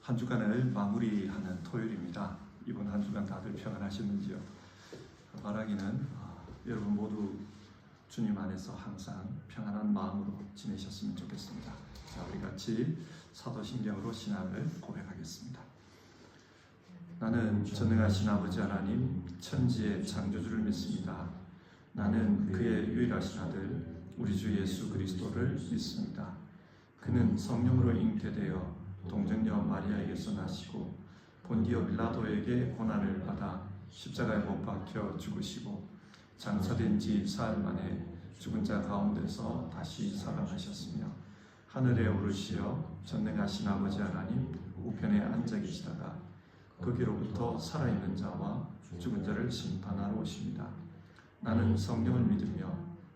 한 주간을 마무리하는 토요일입니다. 이번 한 주간 다들 평안하셨는지요? 바라기는 여러분 모두 주님 안에서 항상 평안한 마음으로 지내셨으면 좋겠습니다. 자, 우리 같이 사도신경으로 신앙을 고백하겠습니다. 나는 전능하신 아버지 하나님 천지의 창조주를 믿습니다. 나는 그의 유일하신 아들 우리 주 예수 그리스도를 믿습니다. 그는 성령으로 잉태되어 동정녀 마리아에게서 나시고 본디오 빌라도에게 고난을 받아 십자가에 못 박혀 죽으시고 장사된 지 사흘 만에 죽은 자 가운데서 다시 살아나셨으며 하늘에 오르시어 전능하신 아버지 하나님 우편에 앉아 계시다가 거기로부터 살아있는 자와 죽은 자를 심판하러 오십니다. 나는 성령을 믿으며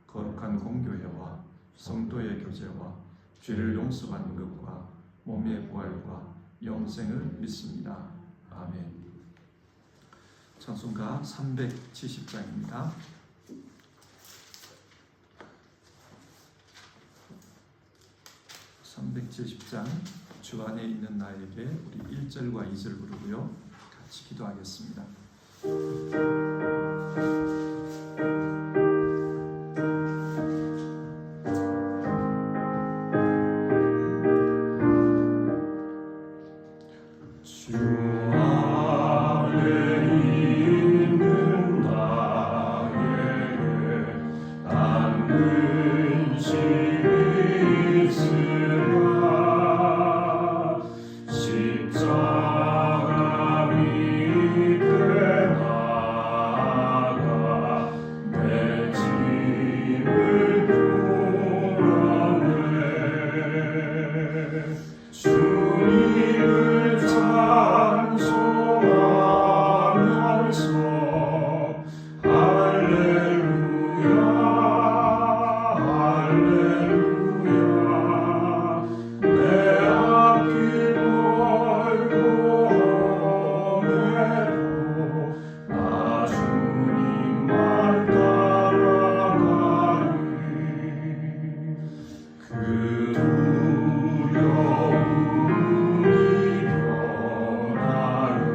거룩한 공교회와 성도의 교제와 죄를 용서받는 것과 몸의 부활과 영생을 믿습니다. 아멘. 찬송가 370장입니다. 370장 주 안에 있는 나에게 우리 1절과 2절 부르고요. 같이 기도하겠습니다. 두려움이 변하여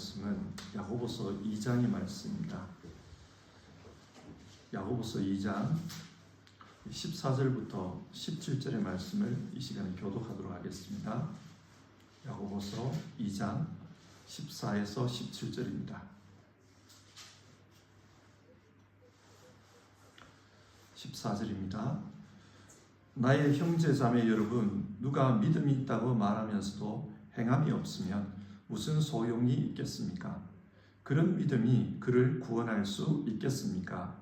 말씀은 야고보서 2장의 말씀입니다. 야고보서 2장 14절부터 17절의 말씀을 이 시간에 교독하도록 하겠습니다. 야고보서 2장 14에서 17절입니다. 14절입니다. 나의 형제 자매 여러분, 누가 믿음이 있다고 말하면서도 행함이 없으면 무슨 소용이 있겠습니까? 그런 믿음이 그를 구원할 수 있겠습니까?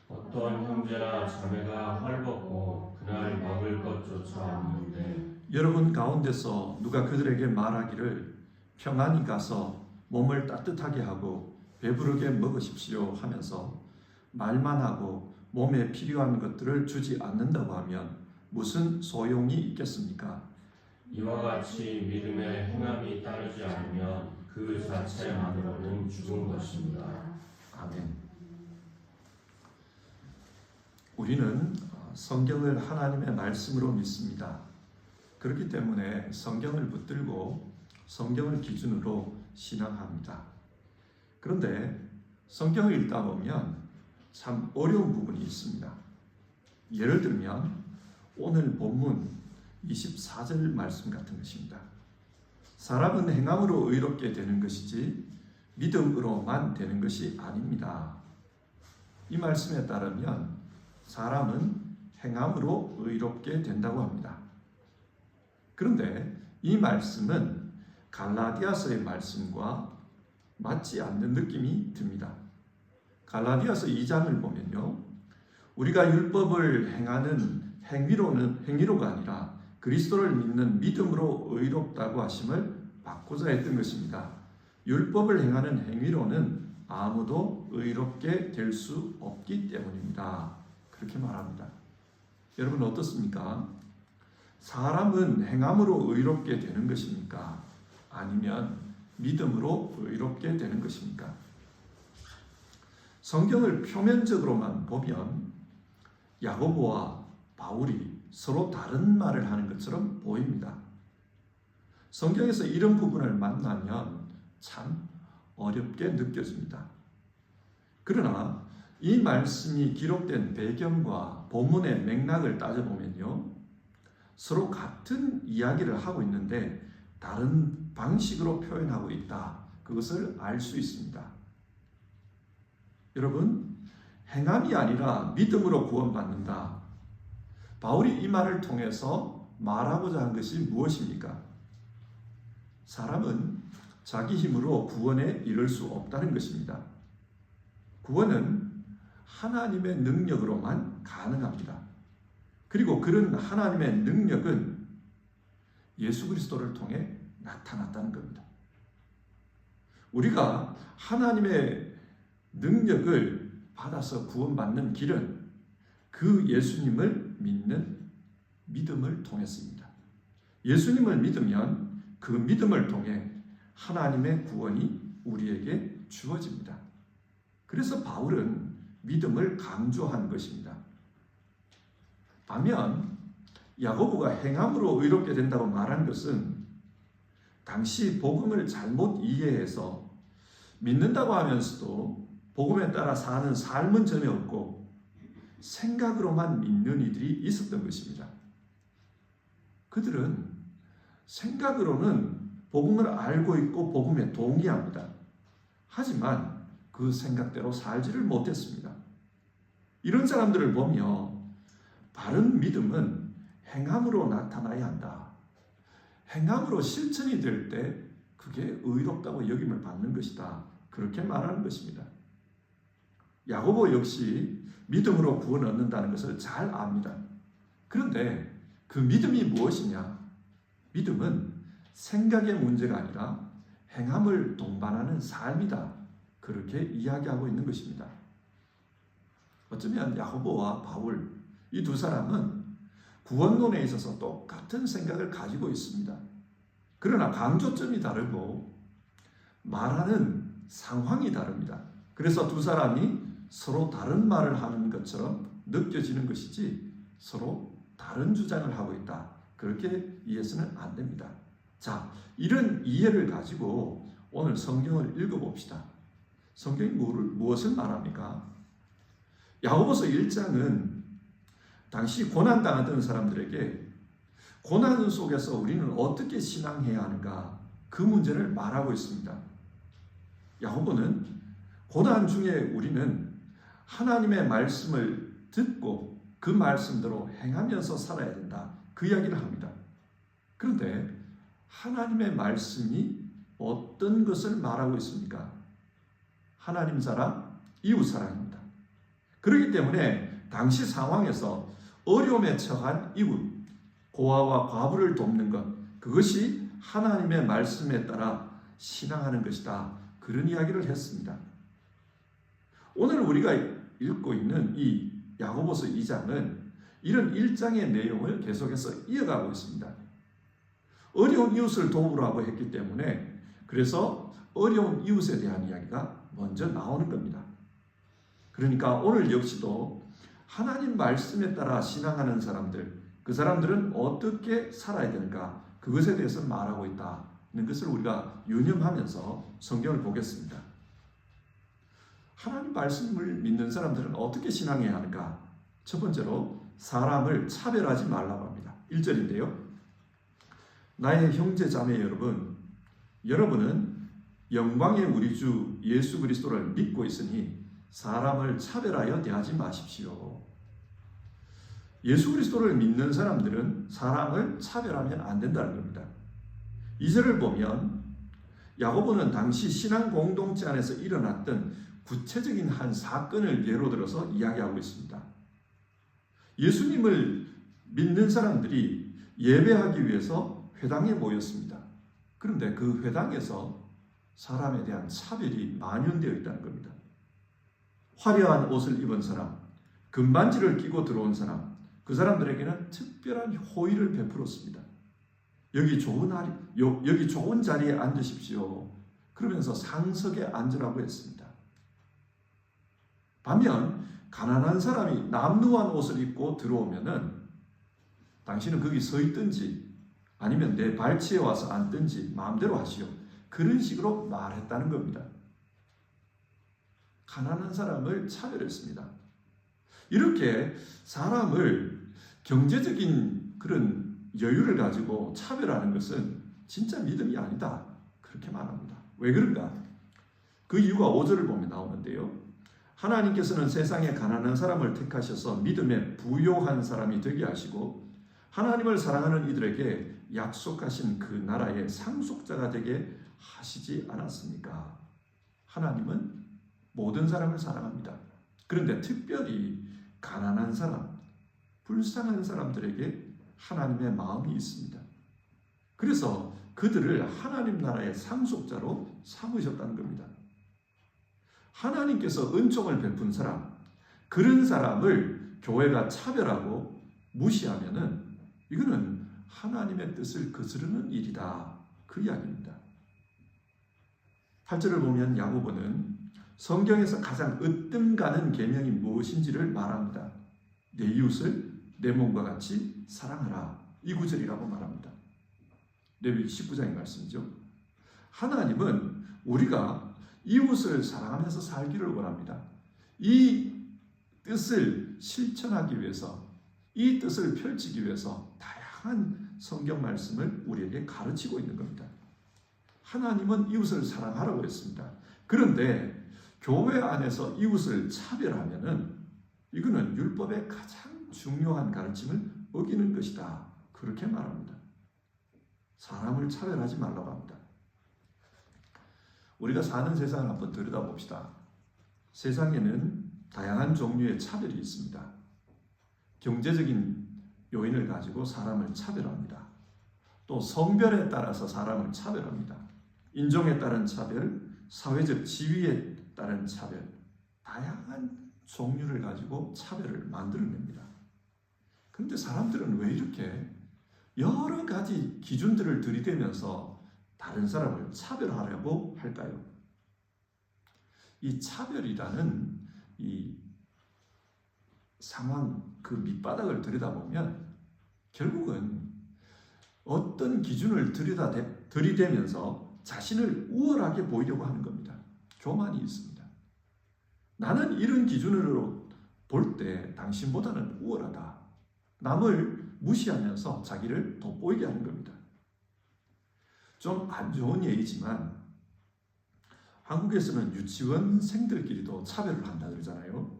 어떤 형제나 자매가 헐벗고 그날 먹을 것조차 없는데 여러분 가운데서 누가 그들에게 말하기를 평안히 가서 몸을 따뜻하게 하고 배부르게 먹으십시오 하면서 말만 하고 몸에 필요한 것들을 주지 않는다고 하면 무슨 소용이 있겠습니까? 이와 같이 믿음의 행함이 따르지 않으면 그 자체만으로는 죽은 것입니다. 아멘. 우리는 성경을 하나님의 말씀으로 믿습니다. 그렇기 때문에 성경을 붙들고 성경을 기준으로 신앙합니다. 그런데 성경을 읽다 보면 참 어려운 부분이 있습니다. 예를 들면 오늘 본문 24절 말씀 같은 것입니다. 사람은 행함으로 의롭게 되는 것이지 믿음으로만 되는 것이 아닙니다. 이 말씀에 따르면 사람은 행함으로 의롭게 된다고 합니다. 그런데 이 말씀은 갈라디아서의 말씀과 맞지 않는 느낌이 듭니다. 갈라디아서 2장을 보면요, 우리가 율법을 행하는 행위로가 아니라 그리스도를 믿는 믿음으로 의롭다고 하심을 받고자 했던 것입니다. 율법을 행하는 행위로는 아무도 의롭게 될 수 없기 때문입니다. 그렇게 말합니다. 여러분 어떻습니까? 사람은 행함으로 의롭게 되는 것입니까? 아니면 믿음으로 의롭게 되는 것입니까? 성경을 표면적으로만 보면 야고보와 바울이 서로 다른 말을 하는 것처럼 보입니다. 성경에서 이런 부분을 만나면 참 어렵게 느껴집니다. 그러나 이 말씀이 기록된 배경과 본문의 맥락을 따져보면요, 서로 같은 이야기를 하고 있는데 다른 방식으로 표현하고 있다. 그것을 알 수 있습니다. 여러분, 행함이 아니라 믿음으로 구원받는다. 바울이 이 말을 통해서 말하고자 한 것이 무엇입니까? 사람은 자기 힘으로 구원에 이를 수 없다는 것입니다. 구원은 하나님의 능력으로만 가능합니다. 그리고 그런 하나님의 능력은 예수 그리스도를 통해 나타났다는 겁니다. 우리가 하나님의 능력을 받아서 구원받는 길은 그 예수님을 믿는 믿음을 통했습니다. 예수님을 믿으면 그 믿음을 통해 하나님의 구원이 우리에게 주어집니다. 그래서 바울은 믿음을 강조한 것입니다. 반면 야고보가 행함으로 의롭게 된다고 말한 것은 당시 복음을 잘못 이해해서 믿는다고 하면서도 복음에 따라 사는 삶은 전혀 없고 생각으로만 믿는 이들이 있었던 것입니다. 그들은 생각으로는 복음을 알고 있고 복음에 동의합니다. 하지만 그 생각대로 살지를 못했습니다. 이런 사람들을 보며 바른 믿음은 행함으로 나타나야 한다. 행함으로 실천이 될 때 그게 의롭다고 여김을 받는 것이다. 그렇게 말하는 것입니다. 야고보 역시 믿음으로 구원 얻는다는 것을 잘 압니다. 그런데 그 믿음이 무엇이냐? 믿음은 생각의 문제가 아니라 행함을 동반하는 삶이다. 그렇게 이야기하고 있는 것입니다. 어쩌면 야고보와 바울 이 두 사람은 구원론에 있어서 똑같은 생각을 가지고 있습니다. 그러나 강조점이 다르고 말하는 상황이 다릅니다. 그래서 두 사람이 서로 다른 말을 하는 것처럼 느껴지는 것이지 서로 다른 주장을 하고 있다. 그렇게 이해해서는 안 됩니다. 자, 이런 이해를 가지고 오늘 성경을 읽어봅시다. 성경이 무엇을 말합니까? 야고보서 1장은 당시 고난당하던 사람들에게 고난 속에서 우리는 어떻게 신앙해야 하는가, 그 문제를 말하고 있습니다. 야고보는 고난 중에 우리는 하나님의 말씀을 듣고 그 말씀대로 행하면서 살아야 된다, 그 이야기를 합니다. 그런데 하나님의 말씀이 어떤 것을 말하고 있습니까? 하나님 사랑, 이웃 사랑입니다. 그렇기 때문에 당시 상황에서 어려움에 처한 이웃, 고아와 과부를 돕는 것, 그것이 하나님의 말씀에 따라 신앙하는 것이다, 그런 이야기를 했습니다. 오늘 우리가 읽고 있는 이 야고보서 2장은 이런 1장의 내용을 계속해서 이어가고 있습니다. 어려운 이웃을 도우라고 했기 때문에 그래서 어려운 이웃에 대한 이야기가 먼저 나오는 겁니다. 그러니까 오늘 역시도 하나님 말씀에 따라 신앙하는 사람들, 그 사람들은 어떻게 살아야 되는가, 그것에 대해서 말하고 있다는 것을 우리가 유념하면서 성경을 보겠습니다. 하나님 말씀을 믿는 사람들은 어떻게 신앙해야 하는가? 첫 번째로 사람을 차별하지 말라고 합니다. 1절인데요. 나의 형제 자매 여러분, 여러분은 영광의 우리 주 예수 그리스도를 믿고 있으니 사람을 차별하여 대하지 마십시오. 예수 그리스도를 믿는 사람들은 사람을 차별하면 안 된다는 겁니다. 2절을 보면 야고보는 당시 신앙 공동체 안에서 일어났던 구체적인 한 사건을 예로 들어서 이야기하고 있습니다. 예수님을 믿는 사람들이 예배하기 위해서 회당에 모였습니다. 그런데 그 회당에서 사람에 대한 차별이 만연되어 있다는 겁니다. 화려한 옷을 입은 사람, 금반지를 끼고 들어온 사람, 그 사람들에게는 특별한 호의를 베풀었습니다. 여기 좋은 자리에 앉으십시오, 그러면서 상석에 앉으라고 했습니다. 반면 가난한 사람이 남루한 옷을 입고 들어오면은 당신은 거기 서 있든지 아니면 내 발치에 와서 앉든지 마음대로 하시오, 그런 식으로 말했다는 겁니다. 가난한 사람을 차별했습니다. 이렇게 사람을 경제적인 그런 여유를 가지고 차별하는 것은 진짜 믿음이 아니다, 그렇게 말합니다. 왜 그런가? 그 이유가 5절을 보면 나오는데요. 하나님께서는 세상에 가난한 사람을 택하셔서 믿음에 부요한 사람이 되게 하시고 하나님을 사랑하는 이들에게 약속하신 그 나라의 상속자가 되게 하시지 않았습니까? 하나님은 모든 사람을 사랑합니다. 그런데 특별히 가난한 사람, 불쌍한 사람들에게 하나님의 마음이 있습니다. 그래서 그들을 하나님 나라의 상속자로 삼으셨다는 겁니다. 하나님께서 은총을 베푼 사람, 그런 사람을 교회가 차별하고 무시하면은 이거는 하나님의 뜻을 거스르는 일이다, 그 이야기입니다. 8절을 보면 야고보는 성경에서 가장 으뜸가는 계명이 무엇인지를 말합니다. 내 이웃을 내 몸과 같이 사랑하라, 이 구절이라고 말합니다. 레위기 19장의 말씀이죠. 하나님은 우리가 이웃을 사랑하면서 살기를 원합니다. 이 뜻을 실천하기 위해서, 이 뜻을 펼치기 위해서 다양한 성경 말씀을 우리에게 가르치고 있는 겁니다. 하나님은 이웃을 사랑하라고 했습니다. 그런데 교회 안에서 이웃을 차별하면은 이거는 율법의 가장 중요한 가르침을 어기는 것이다, 그렇게 말합니다. 사람을 차별하지 말라고 합니다. 우리가 사는 세상을 한번 들여다봅시다. 세상에는 다양한 종류의 차별이 있습니다. 경제적인 요인을 가지고 사람을 차별합니다. 또 성별에 따라서 사람을 차별합니다. 인종에 따른 차별, 사회적 지위에 따른 차별, 다양한 종류를 가지고 차별을 만들어냅니다. 그런데 사람들은 왜 이렇게 여러 가지 기준들을 들이대면서 다른 사람을 차별하려고 할까요? 이 차별이라는 이 상황, 그 밑바닥을 들여다보면 결국은 어떤 기준을 들이대면서 자신을 우월하게 보이려고 하는 겁니다. 교만이 있습니다. 나는 이런 기준으로 볼 때 당신보다는 우월하다. 남을 무시하면서 자기를 돋보이게 하는 겁니다. 좀 안 좋은 예이지만 한국에서는 유치원생들끼리도 차별을 한다 그러잖아요.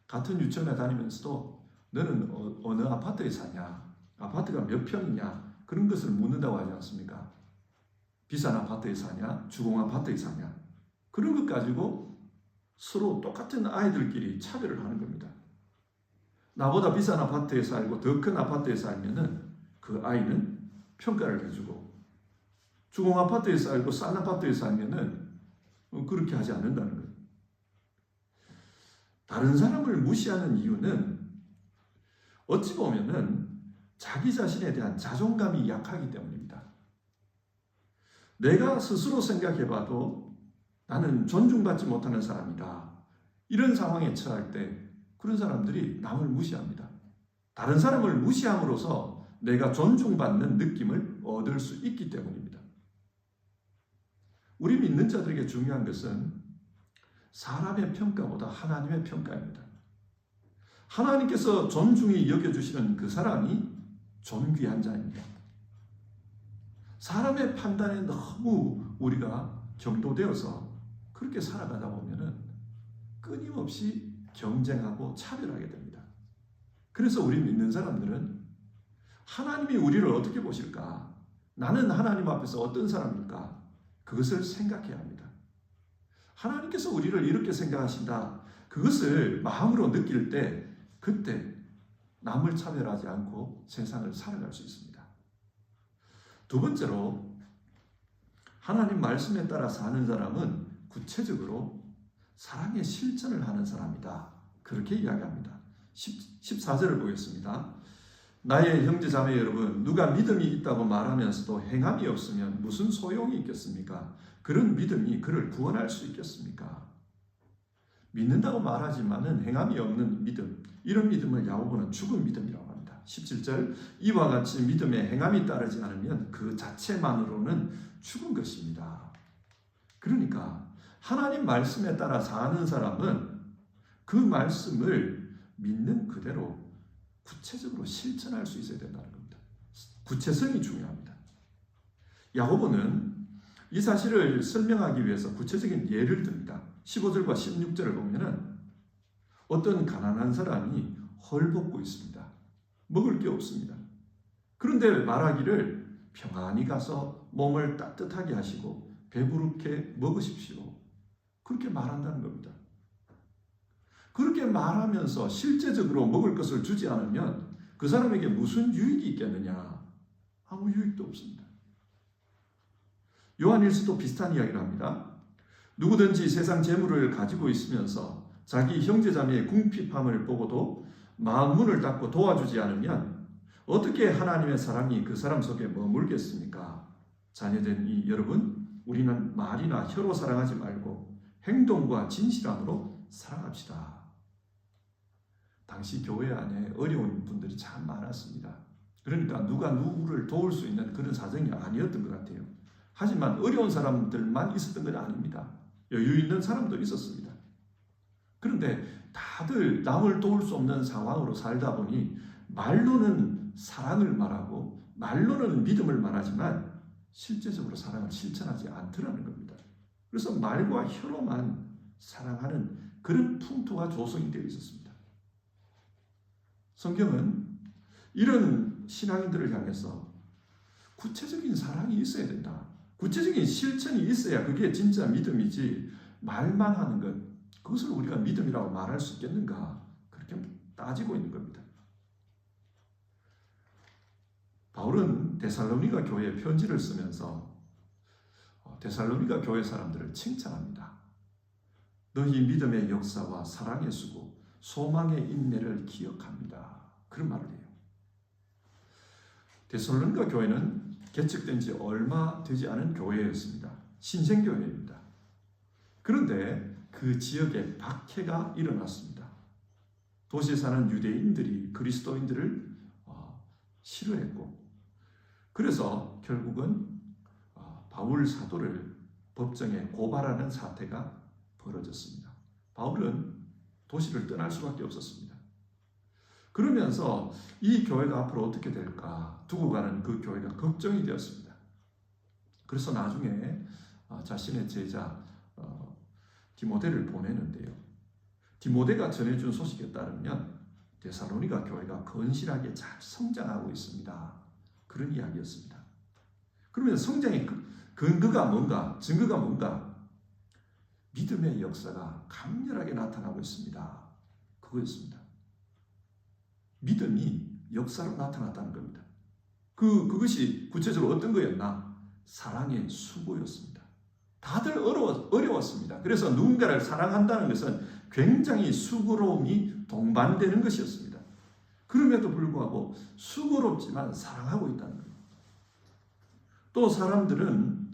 같은 유치원에 다니면서도 너는 어느 아파트에 사냐? 아파트가 몇 평이냐? 그런 것을 묻는다고 하지 않습니까? 비싼 아파트에 사냐? 주공 아파트에 사냐? 그런 것 가지고 서로 똑같은 아이들끼리 차별을 하는 겁니다. 나보다 비싼 아파트에 살고 더 큰 아파트에 살면은 그 아이는 평가를 해주고, 주공 아파트에 살고 싼 아파트에 살면은 그렇게 하지 않는다는 거예요. 다른 사람을 무시하는 이유는 어찌 보면은 자기 자신에 대한 자존감이 약하기 때문입니다. 내가 스스로 생각해봐도 나는 존중받지 못하는 사람이다. 이런 상황에 처할 때 그런 사람들이 남을 무시합니다. 다른 사람을 무시함으로써 내가 존중받는 느낌을 얻을 수 있기 때문입니다. 우리 믿는 자들에게 중요한 것은 사람의 평가보다 하나님의 평가입니다. 하나님께서 존중히 여겨주시는 그 사람이 존귀한 자입니다. 사람의 판단에 너무 우리가 경도되어서 그렇게 살아가다 보면은 끊임없이 경쟁하고 차별하게 됩니다. 그래서 우리 믿는 사람들은 하나님이 우리를 어떻게 보실까? 나는 하나님 앞에서 어떤 사람일까? 그것을 생각해야 합니다. 하나님께서 우리를 이렇게 생각하신다. 그것을 마음으로 느낄 때 그때 남을 차별하지 않고 세상을 살아갈 수 있습니다. 두 번째로 하나님 말씀에 따라 사는 사람은 구체적으로 사랑의 실천을 하는 사람이다. 그렇게 이야기합니다. 14절을 보겠습니다. 나의 형제 자매 여러분, 누가 믿음이 있다고 말하면서도 행함이 없으면 무슨 소용이 있겠습니까? 그런 믿음이 그를 구원할 수 있겠습니까? 믿는다고 말하지만은 행함이 없는 믿음, 이런 믿음을 야고보는 죽은 믿음이라고 합니다. 17절, 이와 같이 믿음에 행함이 따르지 않으면 그 자체만으로는 죽은 것입니다. 그러니까 하나님 말씀에 따라 사는 사람은 그 말씀을 믿는 그대로 구체적으로 실천할 수 있어야 된다는 겁니다. 구체성이 중요합니다. 야고보는 이 사실을 설명하기 위해서 구체적인 예를 듭니다. 15절과 16절을 보면은 어떤 가난한 사람이 헐벗고 있습니다. 먹을 게 없습니다. 그런데 말하기를 평안히 가서 몸을 따뜻하게 하시고 배부르게 먹으십시오. 그렇게 말한다는 겁니다. 그렇게 말하면서 실제적으로 먹을 것을 주지 않으면 그 사람에게 무슨 유익이 있겠느냐? 아무 유익도 없습니다. 요한일서도 비슷한 이야기를 합니다. 누구든지 세상 재물을 가지고 있으면서 자기 형제자매의 궁핍함을 보고도 마음 문을 닫고 도와주지 않으면 어떻게 하나님의 사랑이 그 사람 속에 머물겠습니까? 자녀된 이 여러분, 우리는 말이나 혀로 사랑하지 말고 행동과 진실함으로 사랑합시다. 당시 교회 안에 어려운 분들이 참 많았습니다. 그러니까 누가 누구를 도울 수 있는 그런 사정이 아니었던 것 같아요. 하지만 어려운 사람들만 있었던 건 아닙니다. 여유 있는 사람도 있었습니다. 그런데 다들 남을 도울 수 없는 상황으로 살다 보니 말로는 사랑을 말하고 말로는 믿음을 말하지만 실제적으로 사랑을 실천하지 않더라는 겁니다. 그래서 말과 혀로만 사랑하는 그런 풍토가 조성이 되어 있었습니다. 성경은 이런 신앙인들을 향해서 구체적인 사랑이 있어야 된다. 구체적인 실천이 있어야 그게 진짜 믿음이지 말만 하는 것, 그것을 우리가 믿음이라고 말할 수 있겠는가? 그렇게 따지고 있는 겁니다. 바울은 데살로니가 교회에 편지를 쓰면서 데살로니가 교회 사람들을 칭찬합니다. 너희 믿음의 역사와 사랑의 수고, 소망의 인내를 기억합니다. 그런 말을 해요. 데살로니가 교회는 개척된 지 얼마 되지 않은 교회였습니다. 신생교회입니다. 그런데 그 지역에 박해가 일어났습니다. 도시에 사는 유대인들이 그리스도인들을 싫어했고, 그래서 결국은 바울 사도를 법정에 고발하는 사태가 벌어졌습니다. 바울은 도시를 떠날 수밖에 없었습니다. 그러면서 이 교회가 앞으로 어떻게 될까 두고 가는 그 교회가 걱정이 되었습니다. 그래서 나중에 자신의 제자 디모데를 보내는데요. 디모데가 전해준 소식에 따르면 데살로니가 교회가 건실하게 잘 성장하고 있습니다. 그런 이야기였습니다. 그러면 성장의 근거가 뭔가, 증거가 뭔가? 믿음의 역사가 강렬하게 나타나고 있습니다. 그거였습니다. 믿음이 역사로 나타났다는 겁니다. 그것이 구체적으로 어떤 거였나? 사랑의 수고였습니다. 다들 어려웠습니다. 그래서 누군가를 사랑한다는 것은 굉장히 수고로움이 동반되는 것이었습니다. 그럼에도 불구하고 수고롭지만 사랑하고 있다는 겁니다. 또 사람들은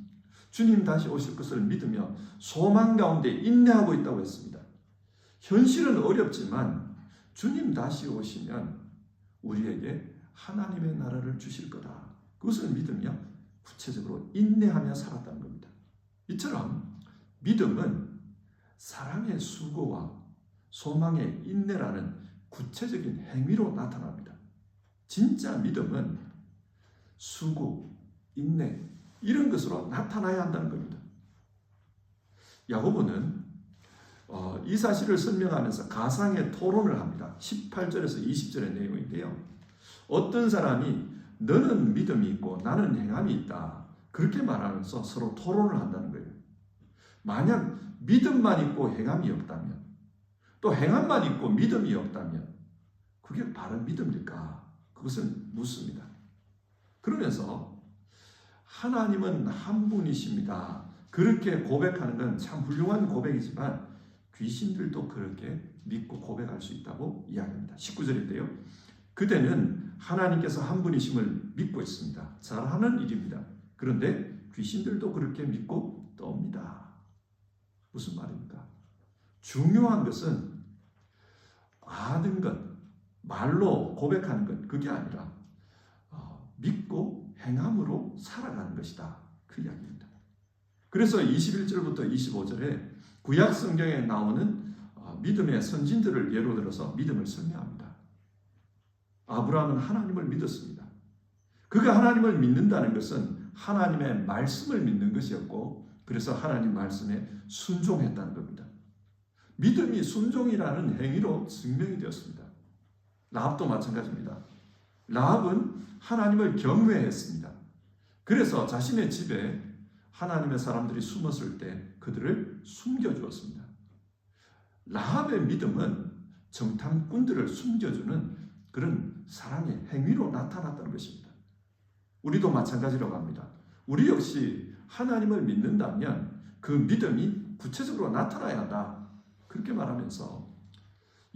주님 다시 오실 것을 믿으며 소망 가운데 인내하고 있다고 했습니다. 현실은 어렵지만 주님 다시 오시면 우리에게 하나님의 나라를 주실 거다. 그것을 믿으며 구체적으로 인내하며 살았다는 겁니다. 이처럼 믿음은 사랑의 수고와 소망의 인내라는 구체적인 행위로 나타납니다. 진짜 믿음은 수고, 인내 이런 것으로 나타나야 한다는 겁니다. 야고보는 이 사실을 설명하면서 가상의 토론을 합니다. 18절에서 20절의 내용인데요. 어떤 사람이 너는 믿음이 있고 나는 행함이 있다. 그렇게 말하면서 서로 토론을 한다는 거예요. 만약 믿음만 있고 행함이 없다면, 또 행함만 있고 믿음이 없다면 그게 바른 믿음일까? 그것을 묻습니다. 그러면서 하나님은 한 분이십니다. 그렇게 고백하는 건 참 훌륭한 고백이지만 귀신들도 그렇게 믿고 고백할 수 있다고 이야기합니다. 19절인데요. 그대는 하나님께서 한 분이심을 믿고 있습니다. 잘하는 일입니다. 그런데 귀신들도 그렇게 믿고 떠옵니다. 무슨 말입니까? 중요한 것은 아는 것, 말로 고백하는 것, 그게 아니라 믿고 행함으로 살아가는 것이다. 그 이야기입니다. 그래서 21절부터 25절에 구약 성경에 나오는 믿음의 선진들을 예로 들어서 믿음을 설명합니다. 아브라함은 하나님을 믿었습니다. 그가 하나님을 믿는다는 것은 하나님의 말씀을 믿는 것이었고, 그래서 하나님 말씀에 순종했다는 겁니다. 믿음이 순종이라는 행위로 증명이 되었습니다. 라합도 마찬가지입니다. 라합은 하나님을 경외했습니다. 그래서 자신의 집에 하나님의 사람들이 숨었을 때 그들을 숨겨주었습니다. 라합의 믿음은 정탐꾼들을 숨겨주는 그런 사랑의 행위로 나타났다는 것입니다. 우리도 마찬가지라고 합니다. 우리 역시 하나님을 믿는다면 그 믿음이 구체적으로 나타나야 한다. 그렇게 말하면서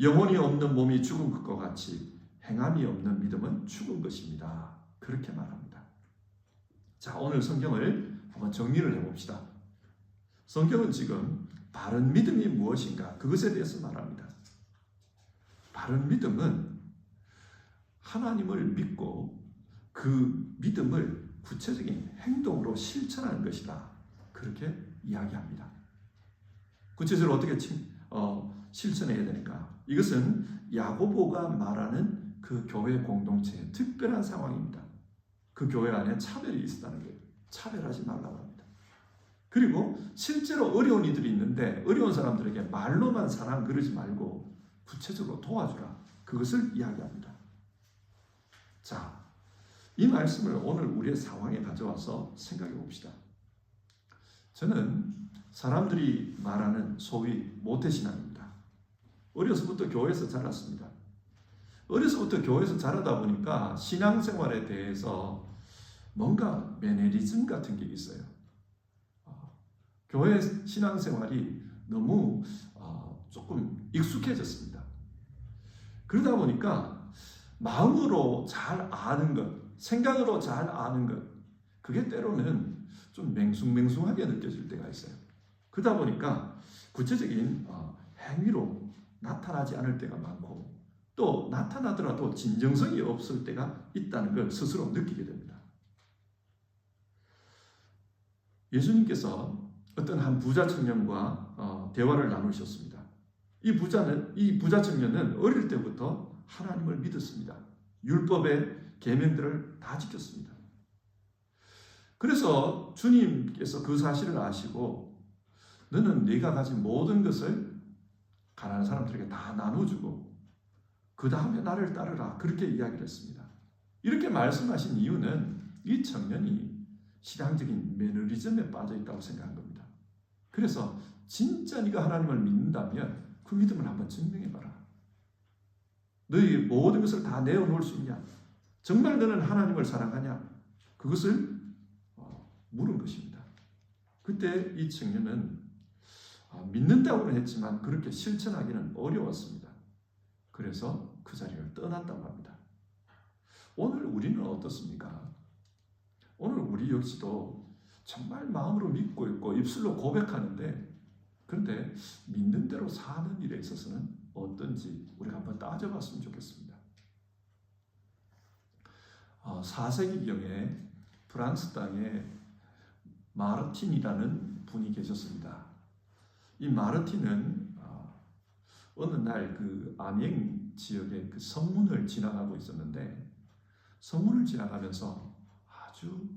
영혼이 없는 몸이 죽은 것과 같이 행함이 없는 믿음은 죽은 것입니다. 그렇게 말합니다. 자, 오늘 성경을 한번 정리를 해봅시다. 성경은 지금 바른 믿음이 무엇인가? 그것에 대해서 말합니다. 바른 믿음은 하나님을 믿고 그 믿음을 구체적인 행동으로 실천하는 것이다. 그렇게 이야기합니다. 구체적으로 어떻게 실천해야 되는가? 이것은 야고보가 말하는 그 교회 공동체의 특별한 상황입니다. 그 교회 안에 차별이 있었다는 거예요. 차별하지 말라고 합니다. 그리고 실제로 어려운 이들이 있는데 어려운 사람들에게 말로만 사랑 그러지 말고 구체적으로 도와주라. 그것을 이야기합니다. 자, 이 말씀을 오늘 우리의 상황에 가져와서 생각해 봅시다. 저는 사람들이 말하는 소위 모태신앙입니다. 어려서부터 교회에서 자랐습니다. 어려서부터 교회에서 자라다 보니까 신앙생활에 대해서 뭔가 매너리즘 같은 게 있어요. 교회 신앙생활이 너무 조금 익숙해졌습니다. 그러다 보니까 마음으로 잘 아는 것, 생각으로 잘 아는 것, 그게 때로는 좀 맹숭맹숭하게 느껴질 때가 있어요. 그러다 보니까 구체적인 행위로 나타나지 않을 때가 많고, 또 나타나더라도 진정성이 없을 때가 있다는 걸 스스로 느끼게 됩니다. 예수님께서 어떤 한 부자 청년과 대화를 나누셨습니다. 이 부자 청년은 어릴 때부터 하나님을 믿었습니다. 율법의 계명들을 다 지켰습니다. 그래서 주님께서 그 사실을 아시고 너는 네가 가진 모든 것을 가난한 사람들에게 다 나눠주고 그 다음에 나를 따르라 그렇게 이야기를 했습니다. 이렇게 말씀하신 이유는 이 청년이 신앙적인 매너리즘에 빠져 있다고 생각한 겁니다. 그래서 진짜 네가 하나님을 믿는다면 그 믿음을 한번 증명해봐라. 너희 모든 것을 다 내어놓을 수 있냐? 정말 너는 하나님을 사랑하냐? 그것을 물은 것입니다. 그때 이 청년은 믿는다고는 했지만 그렇게 실천하기는 어려웠습니다. 그래서 그 자리를 떠났다고 합니다. 오늘 우리는 어떻습니까? 오늘 우리 역시도 정말 마음으로 믿고 있고 입술로 고백하는데 그런데 믿는 대로 사는 일에 있어서는 어떤지 우리가 한번 따져봤으면 좋겠습니다. 4세기경에 프랑스 땅에 마르틴이라는 분이 계셨습니다. 이 마르틴은 어느 날 그 아녜 지역의 그 성문을 지나가고 있었는데 성문을 지나가면서 아주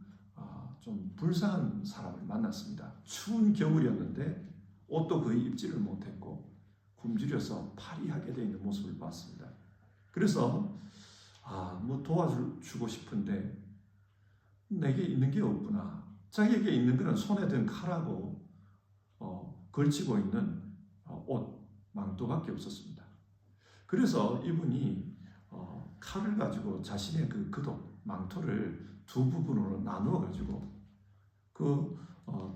좀 불쌍한 사람을 만났습니다. 추운 겨울이었는데 옷도 거의 입지를 못했고 굶주려서 파리하게 되어 있는 모습을 봤습니다. 그래서 뭐 도와주고 싶은데 내게 있는 게 없구나. 자기에게 있는 것은 손에 든 칼하고 걸치고 있는 옷, 망토밖에 없었습니다. 그래서 이분이 칼을 가지고 자신의 그 겉옷, 망토를 두 부분으로 나누어 가지고 그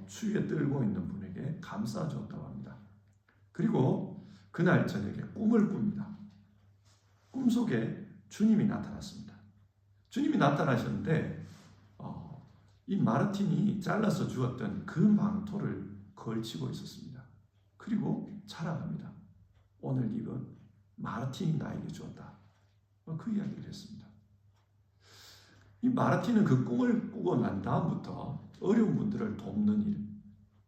추위에 떨고 있는 분에게 감싸 주었다고 합니다. 그리고 그날 저녁에 꿈을 꿉니다. 꿈속에 주님이 나타났습니다. 주님이 나타나셨는데 이 마르틴이 잘라서 주었던 그 망토를 걸치고 있었습니다. 그리고 자랑합니다. 오늘 이건 마르틴이 나에게 주었다. 그 이야기를 했습니다. 이 마르틴은 그 꿈을 꾸고 난 다음부터 어려운 분들을 돕는 일,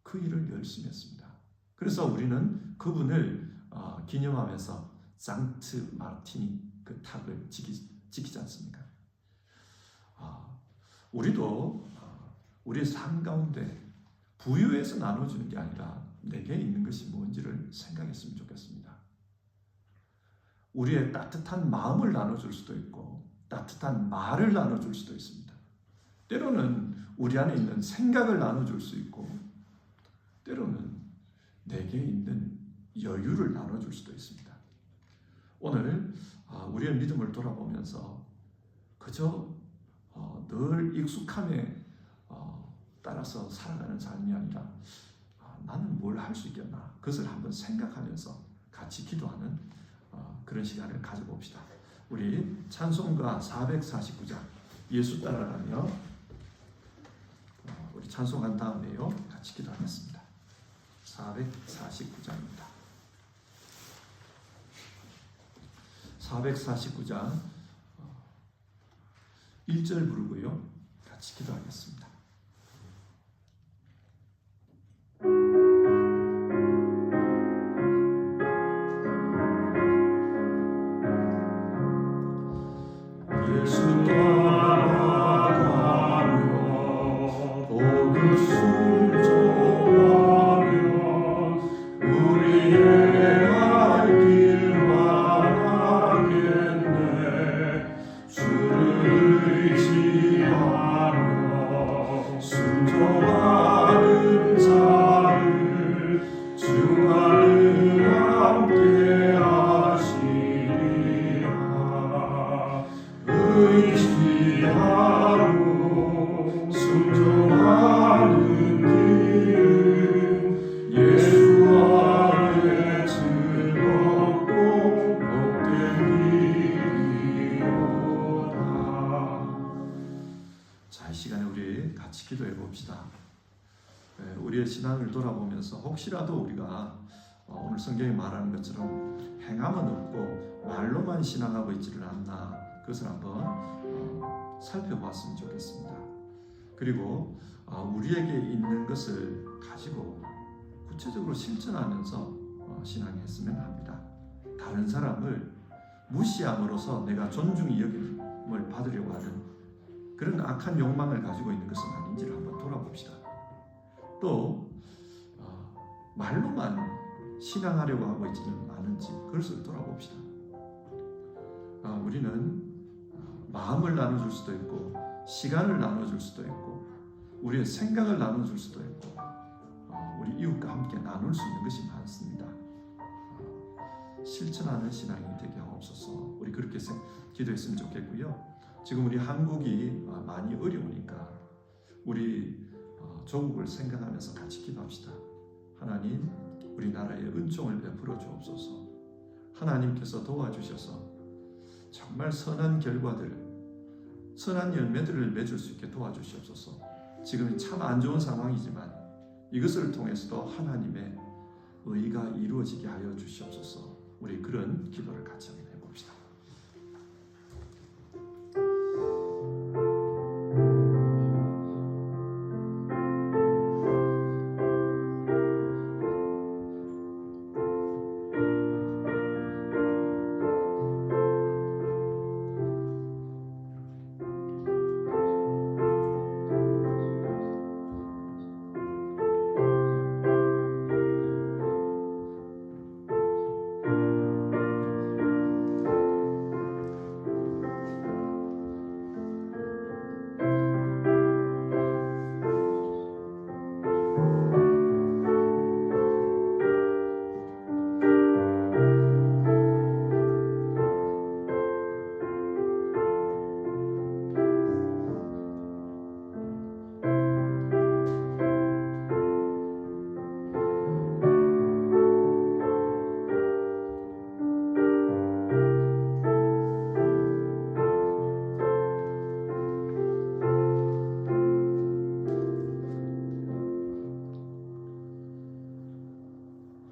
그 일을 열심히 했습니다. 그래서 우리는 그분을 기념하면서 상트 마르티니 그 탑을 지키지 않습니까? 우리도 우리의 삶 가운데 부유해서 나눠주는 게 아니라 내게 있는 것이 뭔지를 생각했으면 좋겠습니다. 우리의 따뜻한 마음을 나눠줄 수도 있고 따뜻한 말을 나눠줄 수도 있습니다. 때로는 우리 안에 있는 생각을 나눠줄 수 있고 때로는 내게 있는 여유를 나눠줄 수도 있습니다. 오늘 우리의 믿음을 돌아보면서 그저 늘 익숙함에 따라서 살아가는 삶이 아니라 나는 뭘 할 수 있겠나 그것을 한번 생각하면서 같이 기도하는 그런 시간을 가져봅시다. 우리 찬송가 449장 예수 따라가며 우리 찬송한 다음에요 같이 기도하겠습니다. 449장입니다. 449장 1절 부르고요 같이 기도하겠습니다. 우리의 신앙을 돌아보면서 혹시라도 우리가 오늘 성경이 말하는 것처럼 행함은 없고 말로만 신앙하고 있지를 않나 그것을 한번 살펴봤으면 좋겠습니다. 그리고 우리에게 있는 것을 가지고 구체적으로 실천하면서 신앙했으면 합니다. 다른 사람을 무시함으로써 내가 존중이 여김을 받으려고 하는 그런 악한 욕망을 가지고 있는 것은 아닌지를 한번 돌아봅시다. 또 말로만 신앙하려고 하고 있지는 않은지 그것을 돌아봅시다. 우리는 마음을 나눠줄 수도 있고 시간을 나눠줄 수도 있고 우리의 생각을 나눠줄 수도 있고 우리 이웃과 함께 나눌 수 있는 것이 많습니다. 실천하는 신앙이 되게 하옵소서. 우리 그렇게 기도했으면 좋겠고요. 지금 우리 한국이 많이 어려우니까 우리 조국을 생각하면서 같이 기도합시다. 하나님, 우리나라에 은총을 베풀어 주옵소서. 하나님께서 도와주셔서 정말 선한 결과들, 선한 열매들을 맺을 수 있게 도와주시옵소서. 지금 참 안 좋은 상황이지만 이것을 통해서도 하나님의 의가 이루어지게 하여 주시옵소서. 우리 그런 기도를 같이 한번 해봅시다.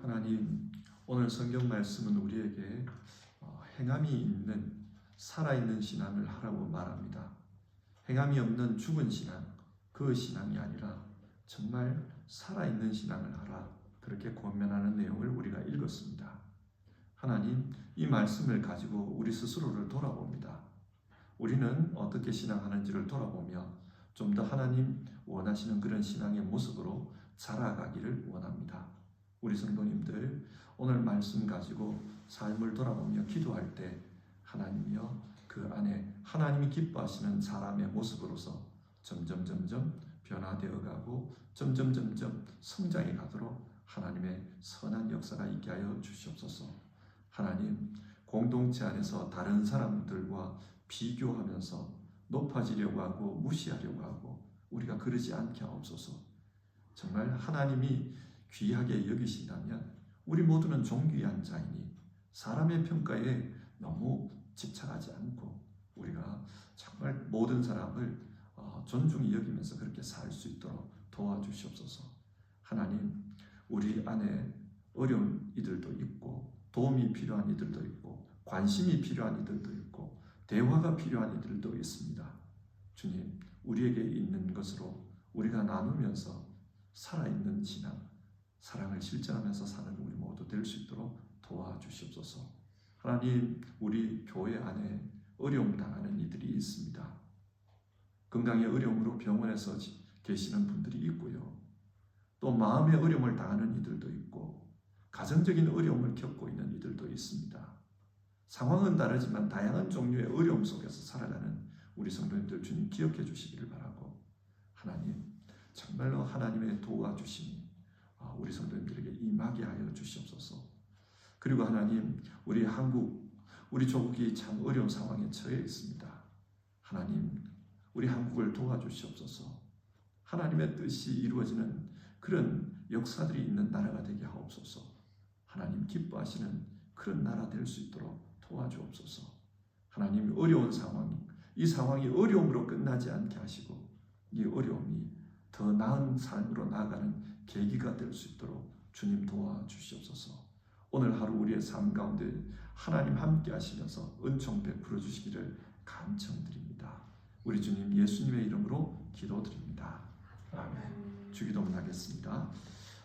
하나님, 오늘 성경 말씀은 우리에게 행함이 있는 살아있는 신앙을 하라고 말합니다. 행함이 없는 죽은 신앙, 그 신앙이 아니라 정말 살아있는 신앙을 하라, 그렇게 권면하는 내용을 우리가 읽었습니다. 하나님, 이 말씀을 가지고 우리 스스로를 돌아봅니다. 우리는 어떻게 신앙하는지를 돌아보며 좀 더 하나님 원하시는 그런 신앙의 모습으로 자라가기를 원합니다. 우리 성도님들, 오늘 말씀 가지고 삶을 돌아보며 기도할 때 하나님이여, 그 안에 하나님이 기뻐하시는 사람의 모습으로서 점점 변화되어 가고 점점 성장해 가도록 하나님의 선한 역사가 있게 하여 주시옵소서. 하나님, 공동체 안에서 다른 사람들과 비교하면서 높아지려고 하고 무시하려고 하고 우리가 그러지 않게 하옵소서. 정말 하나님이 귀하게 여기신다면 우리 모두는 존귀한 자이니 사람의 평가에 너무 집착하지 않고 우리가 정말 모든 사람을 존중히 여기면서 그렇게 살 수 있도록 도와주시옵소서. 하나님, 우리 안에 어려운 이들도 있고 도움이 필요한 이들도 있고 관심이 필요한 이들도 있고 대화가 필요한 이들도 있습니다. 주님, 우리에게 있는 것으로 우리가 나누면서 살아있는 신앙, 사랑을 실천하면서 사는 우리 모두 될 수 있도록 도와주시옵소서. 하나님, 우리 교회 안에 어려움 당하는 이들이 있습니다. 건강의 어려움으로 병원에서 계시는 분들이 있고요. 또 마음의 어려움을 당하는 이들도 있고 가정적인 어려움을 겪고 있는 이들도 있습니다. 상황은 다르지만 다양한 종류의 어려움 속에서 살아가는 우리 성도님들 주님 기억해 주시기를 바라고, 하나님 정말로 하나님의 도와주심이 우리 성도님들에게 임하게 하여 주시옵소서. 그리고 하나님, 우리 한국, 우리 조국이 참 어려운 상황에 처해 있습니다. 하나님, 우리 한국을 도와주시옵소서. 하나님의 뜻이 이루어지는 그런 역사들이 있는 나라가 되게 하옵소서. 하나님 기뻐하시는 그런 나라 될 수 있도록 도와주옵소서. 하나님, 어려운 상황, 이 상황이 어려움으로 끝나지 않게 하시고 이 어려움이 더 나은 삶으로 나아가는 계기가 될 수 있도록 주님 도와주시옵소서. 오늘 하루 우리의 삶 가운데 하나님 함께 하시면서 은총 베풀어 주시기를 간청드립니다. 우리 주님 예수님의 이름으로 기도드립니다. 아멘. 주기도문 하겠습니다.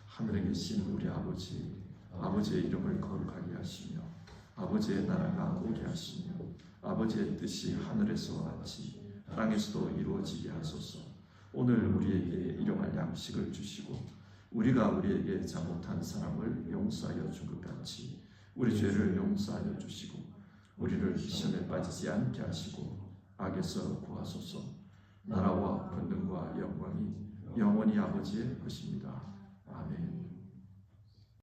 하늘에 계신 우리 아버지, 아버지의 이름을 거룩하게 하시며 아버지의 나라가 오게 하시며 아버지의 뜻이 하늘에서와 같이 땅에서도 이루어지게 하소서. 오늘 우리에게 일용할 양식을 주시고 우리가 우리에게 잘못한 사람을 용서하여 준 것 같이 우리 죄를 용서하여 주시고 우리를 시험에 빠지지 않게 하시고 악에서 구하소서. 나라와 권능과 영광이 영원히 아버지의 것입니다. 아멘.